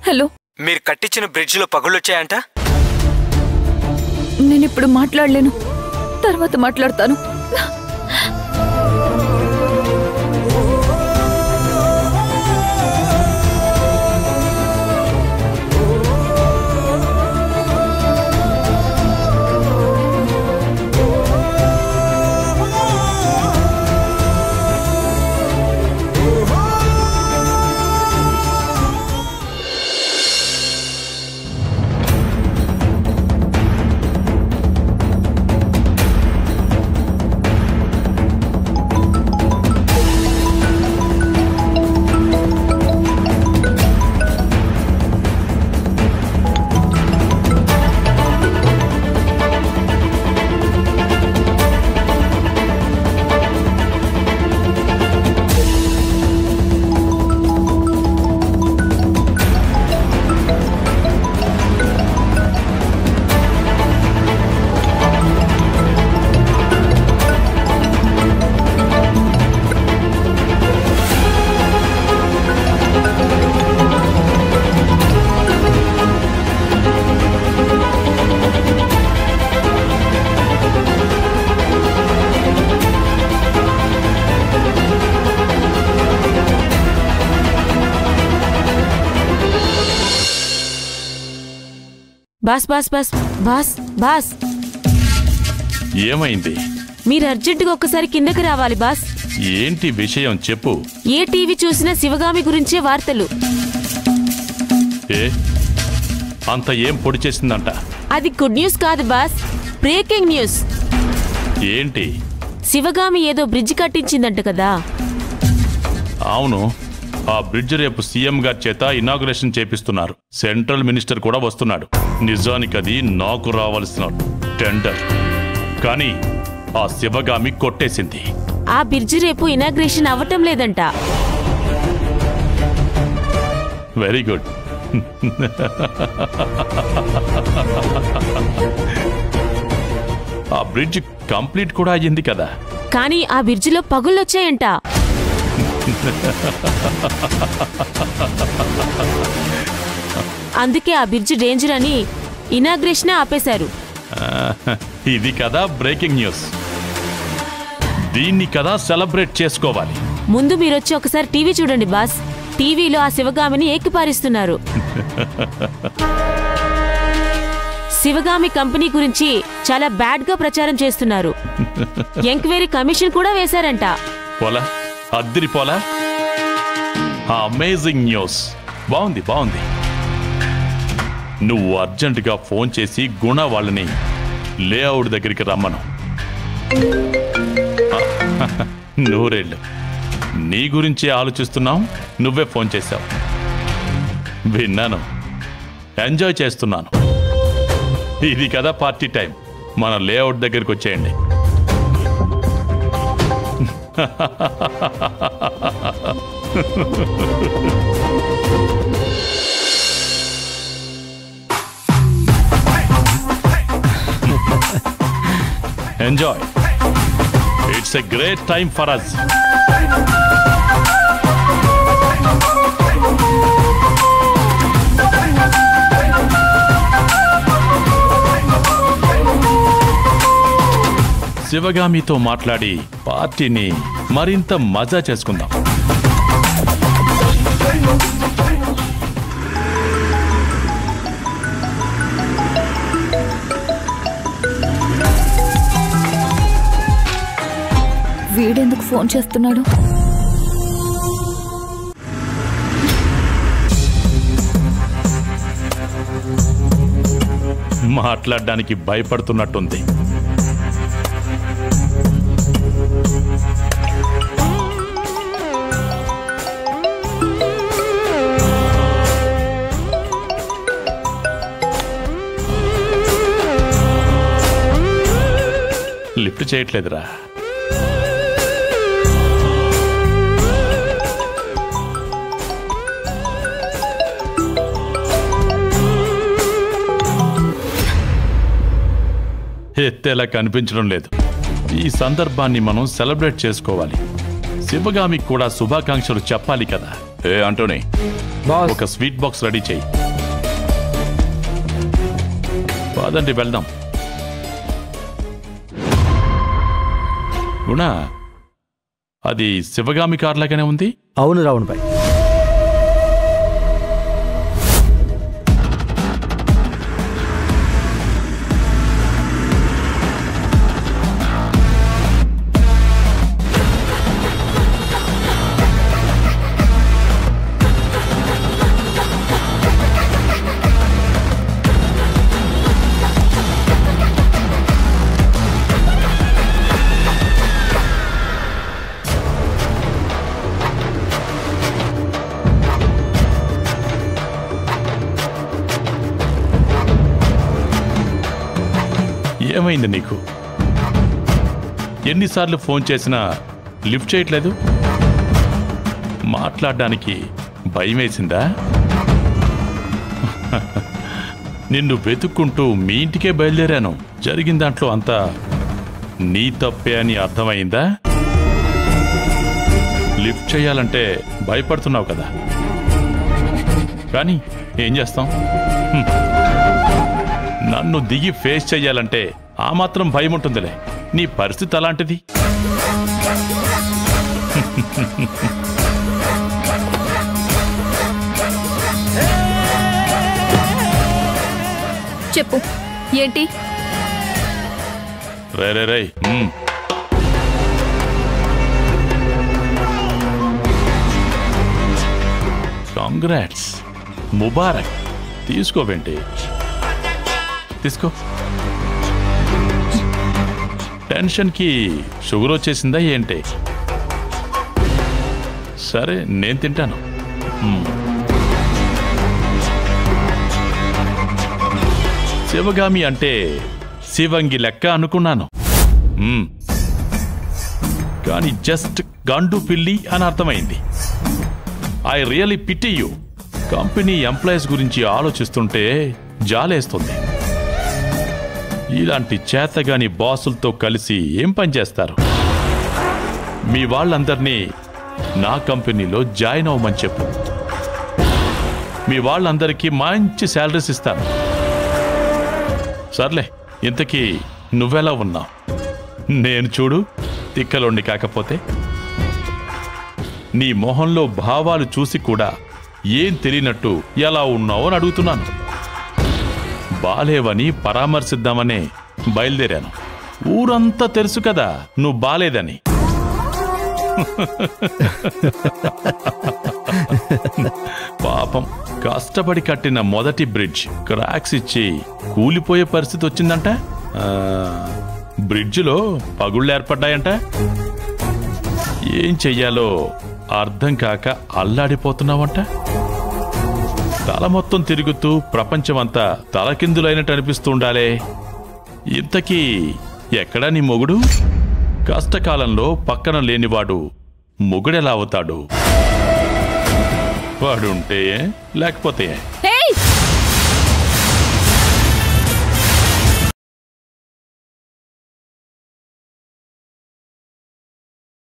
Hello, మీరు కట్టించిన bridge లో పగుళ్ళొచ్చాయంట. నేనిప్పుడు మాట్లాడలేను, తర్వాత మాట్లాడతాను. Boss boss boss boss boss ఏమైంది? మీరు అర్జెంటుగా ఒక్కసారి కిందకి రావాలి బాస్. ఏంటి విషయం చెప్పు. ఏ టీవీ చూసినా శివగామి గురించే వార్తలు. ఏ అంత ఏం పొడి చేసిందంట? అది గుడ్ న్యూస్ కాదు బాస్, బ్రేకింగ్ న్యూస్. ఏంటి? శివగామి ఏదో బ్రిడ్జ్ కట్టించిందంట కదా. అవును, ఆ బ్రిడ్జ్ రేపు సీఎం గారి చేత ఇనాగ్రేషన్ చేపిస్తున్నారు. సెంట్రల్ మినిస్టర్ కూడా వస్తున్నాడు. నిజానికి అది నాకు రావాల్సిన టెండర్, కానీ ఆ శివగామి కొట్టేసింది. ఆ బ్రిడ్జ్ రేపు ఇనాగ్రేషన్ అవ్వటం లేదంట. Very good. ఆ బ్రిడ్జ్ కంప్లీట్ కూడా అయ్యింది కదా. కానీ ఆ బ్రిడ్జిలో పగుళ్ళొచ్చాయంట. అందుకే ఆ బ్రిడ్జ్ డేంజర్ అని ఇనాగ్రేషన్ ఆపేశారు. ఇది కదా బ్రేకింగ్ న్యూస్. దీన్ని కదా సెలబ్రేట్ చేసుకోవాలి. ముందు మీరొచ్చి ఒకసారి టీవీ చూడండి బాస్. టీవీలో ఆ శివగామిని ఏకిపారిస్తున్నారు. శివగామి కంపెనీ గురించి చాలా బ్యాడ్ గా ప్రచారం చేస్తున్నారు. ఎంక్వైరీ కమిషన్ కూడా వేశారంట. పోలా అద్దిరి పోలా. Amazing news. బాగుంది బాగుంది. నువ్వు అర్జెంటుగా ఫోన్ చేసి గుణ వాళ్ళని లేఅవుట్ దగ్గరికి రమ్మను. నూరేళ్ళు నీ గురించే ఆలోచిస్తున్నావు. నువ్వే ఫోన్ చేశావు. విన్నాను. ఎంజాయ్ చేస్తున్నాను. ఇది కదా పార్టీ టైం. మన లేఅవుట్ దగ్గరికి వచ్చేయండి. Enjoy. It's a great time for us. శివగామితో మాట్లాడి పార్టీని మరింత మజా చేసుకుందాం. వీడెందుకు ఫోన్ చేస్తున్నాడు? మాట్లాడడానికి భయపడుతున్నట్టుంది. లిఫ్ట్ చేయట్లేదురా. ఎత్తేలా కనిపించడం లేదు. ఈ సందర్భాన్ని మనం సెలబ్రేట్ చేసుకోవాలి. శివగామికి కూడా శుభాకాంక్షలు చెప్పాలి కదా. ఏ అంటోనే, ఒక స్వీట్ బాక్స్ రెడీ చేయి. పదండి వెళ్దాం. గుణా, అది శివగామి కార్ లాగానే ఉంది. అవును రావణ్ భాయ్. ఏమైంది నీకు? ఎన్నిసార్లు ఫోన్ చేసినా లిఫ్ట్ చేయట్లేదు? మాట్లాడడానికి భయం వేసిందా? నిన్ను వెతుక్కుంటూ మీ ఇంటికే బయలుదేరాను. జరిగిన దాంట్లో అంతా నీ తప్పే అని అర్థమైందా? లిఫ్ట్ చేయాలంటే భయపడుతున్నావు కదా, కానీ ఏం చేస్తాం? నన్ను దిగి ఫేస్ చెయ్యాలంటే ఆ మాత్రం భయం ఉంటుందిలే. నీ పరిస్థితి అలాంటిది. చెప్పు, ఏంటి? రే కాంగ్రాట్స్, ముబారక్. తీసుకోవేంటి? తీసుకో. టెన్షన్కి షుగర్ వచ్చేసిందా ఏంటి? సరే, నేను తింటాను. శివగామి అంటే శివంగి లెక్క అనుకున్నాను, కానీ జస్ట్ గండు పిల్లి అని అర్థమైంది. I really pity you. Company employees గురించి ఆలోచిస్తుంటే జాలేస్తుంది. ఇలాంటి చేతగాని బాసులతో కలిసి ఏం పనిచేస్తారు? మీ వాళ్ళందరినీ నా కంపెనీలో జాయిన్ అవ్వమని చెప్పు. మీ వాళ్ళందరికీ మంచి శాలరీస్ ఇస్తాను. సర్లే, ఇంతకీ నువ్వెలా ఉన్నావు? నేను చూడు తిక్కలోండి కాకపోతే. నీ మొహంలో భావాలు చూసి కూడా ఏం తెలియనట్టు ఎలా ఉన్నావు అని అడుగుతున్నాను. బాలేవని పరామర్శిద్దామనే బయలుదేరాను. ఊరంతా తెలుసు కదా నువ్వు బాలేదని. పాపం, కష్టపడి కట్టిన మొదటి బ్రిడ్జ్ క్రాక్స్ ఇచ్చి కూలిపోయే పరిస్థితి వచ్చిందంట. బ్రిడ్జిలో పగుళ్ళు ఏర్పడ్డాయంట. ఏం చెయ్యాలో అర్థం కాక అల్లాడిపోతున్నావంట. తల మొత్తం తిరుగుతూ ప్రపంచమంతా తలకిందులైనట్టు అనిపిస్తూ ఉండాలే. ఇంతకీ ఎక్కడా నీ మొగుడు? కష్టకాలంలో పక్కన లేనివాడు మొగుడెలా అవుతాడు? వాడుంటే లేకపోతే హే,